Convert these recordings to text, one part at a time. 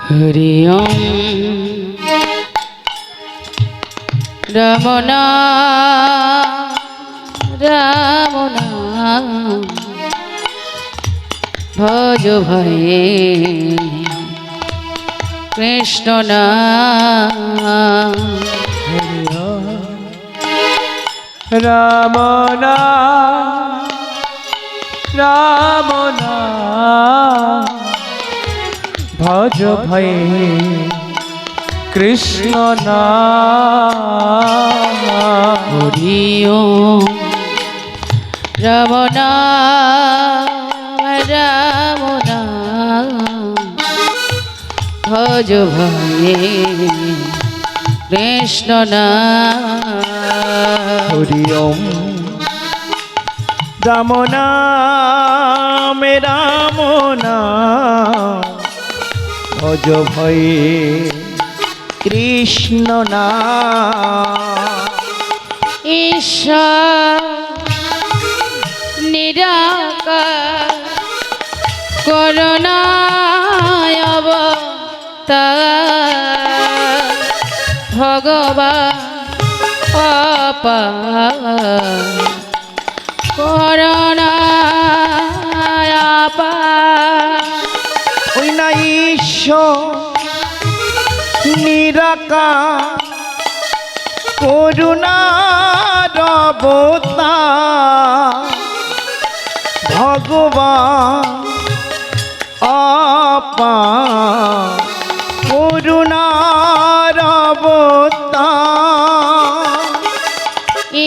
হরি ওম রমনা রমনা ভজ ভয়ে কৃষ্ণ নাম রমনা রমনা ভজ ভয়ে কৃষ্ণ নাম হরি ওম রমনা রমনা ভজ ভয়ে কৃষ্ণ নাম হরি ওম রমনা রমনা ভজ ভয়ে কৃষ্ণ নাম ঈশ্বর নিরাকার করুণায় অবতার ভগবান অপার করুণায় অপার ওই না ঈশ্বর নিরাকার করুণার অবতার ভগবান অপার করুণার অবতার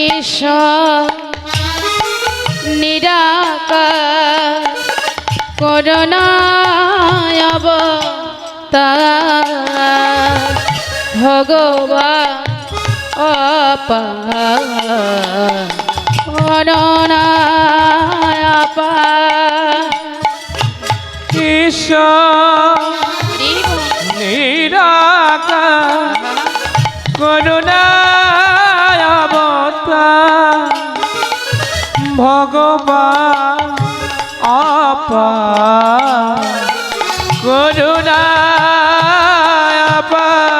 ঈশ্বর নিরাকার করুণায় অবতার ভগবান অপার করুণায় অপার ঈশ্বর নিরাকার করুণায় অবতার ভগবান অপার করুণায় অপার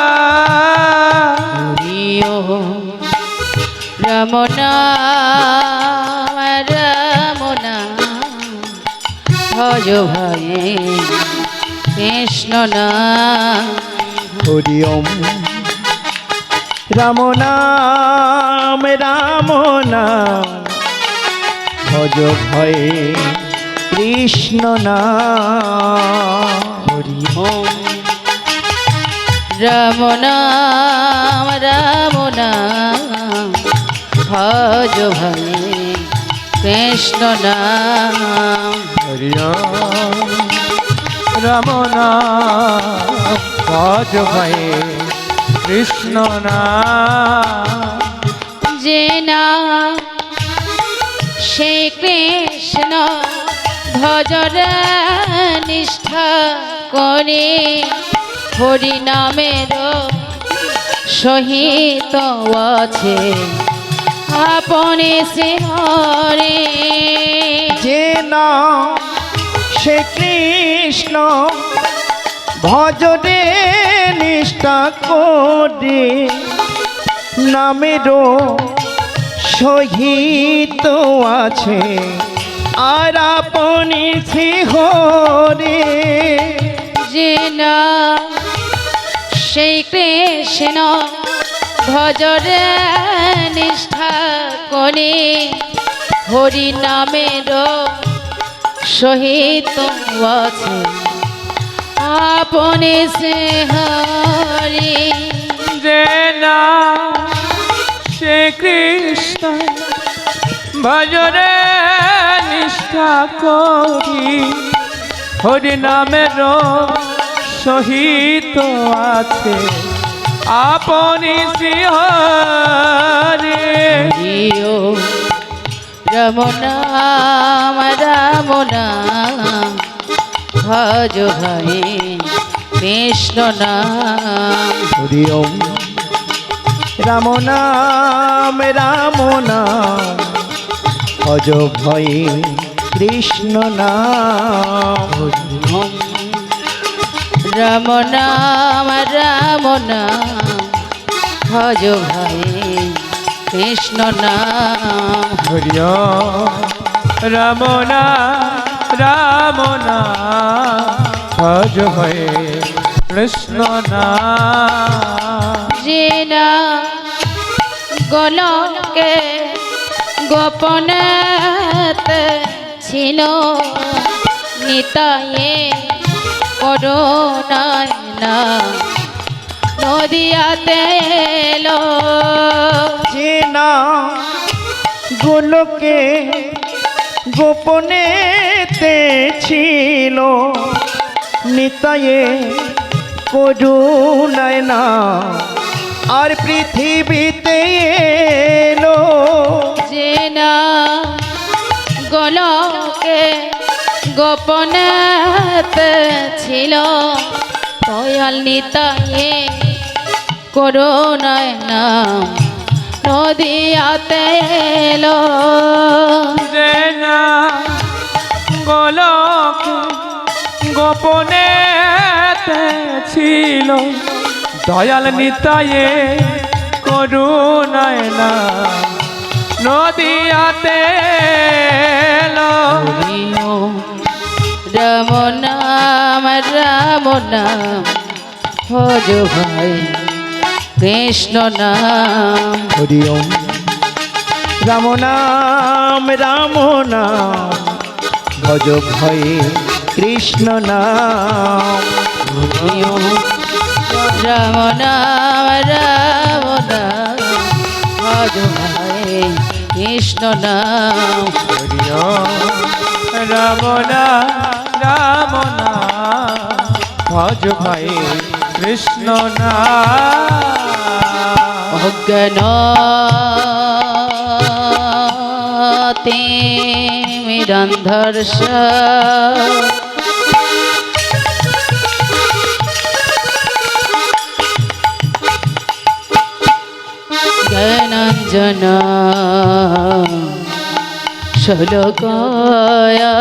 হরি ওম রমনা রমনা ভজ ভয়ে কৃষ্ণ নাম হরি ওম রাম নাম রাম নাম ভজ ভয়ে কৃষ্ণ নাম হরি ওম রাম নাম রাম নাম ভজ ভয়ে কৃষ্ণ নাম হরি ওম রাম নাম ভজ ভয়ে কৃষ্ণ নাম যে নাম সে কৃষ্ণ ভজরে নিষ্ঠা করে হরি নামের সহিত আছে আপনি সে হরে যে নাম সে কৃষ্ণ ভজরে নিষ্ঠা করে নামেরও সহিত আছে আর আপনি শ্রীহরে যে নাম সেই কৃষ্ণ ভজরে নিষ্ঠা করে হরি নামের সহিত আছে আপনি সে হরি যে নাম সে কৃষ্ণ ভজরে নিষ্ঠা করি হরি নামের সহিত আছে আপনি শ্রীহরে হরিও রাম নাম রাম নাম ভজ ভয়ে কৃষ্ণ নাম হরি ওম রাম নাম রাম নাম ভজ ভয়ে কৃষ্ণ নাম হরি ওম রাম নাম ভজ ভাই কৃষ্ণ নাম হরি রাম রাম ভজ হয়ে কৃষ্ণ নাম জিনা গোলকে গোপনে ছিল নিতায়ে করুণায় না নদিয়াতে এলো চেনা গোলকে গোপনে ছিল নিতায়ে করুণায় না আর পৃথিবীতে এলো জিনা গোলকে গোপনে ছিল দয়াল নিতায়ে করুণায় নাম নদিয়াতে এলো যেনা গোলক গোপনে ছিল দয়াল নিতায়ে করুণায় না নদিয়াতে এলো হরিও রাম নাম ভজ ভাই কৃষ্ণ নাম হরি ওম রাম নাম ভজ ভয়ে কৃষ্ণ নাম হরিও রাম নাম ভজ ভাই কৃষ্ণ নাম হরি ওম রাম নাম ভজ ভয়ে কৃষ্ণ নাম অজ্ঞান তিমিরন্ধর্ষ জ্ঞানাঞ্জন শোলকয়া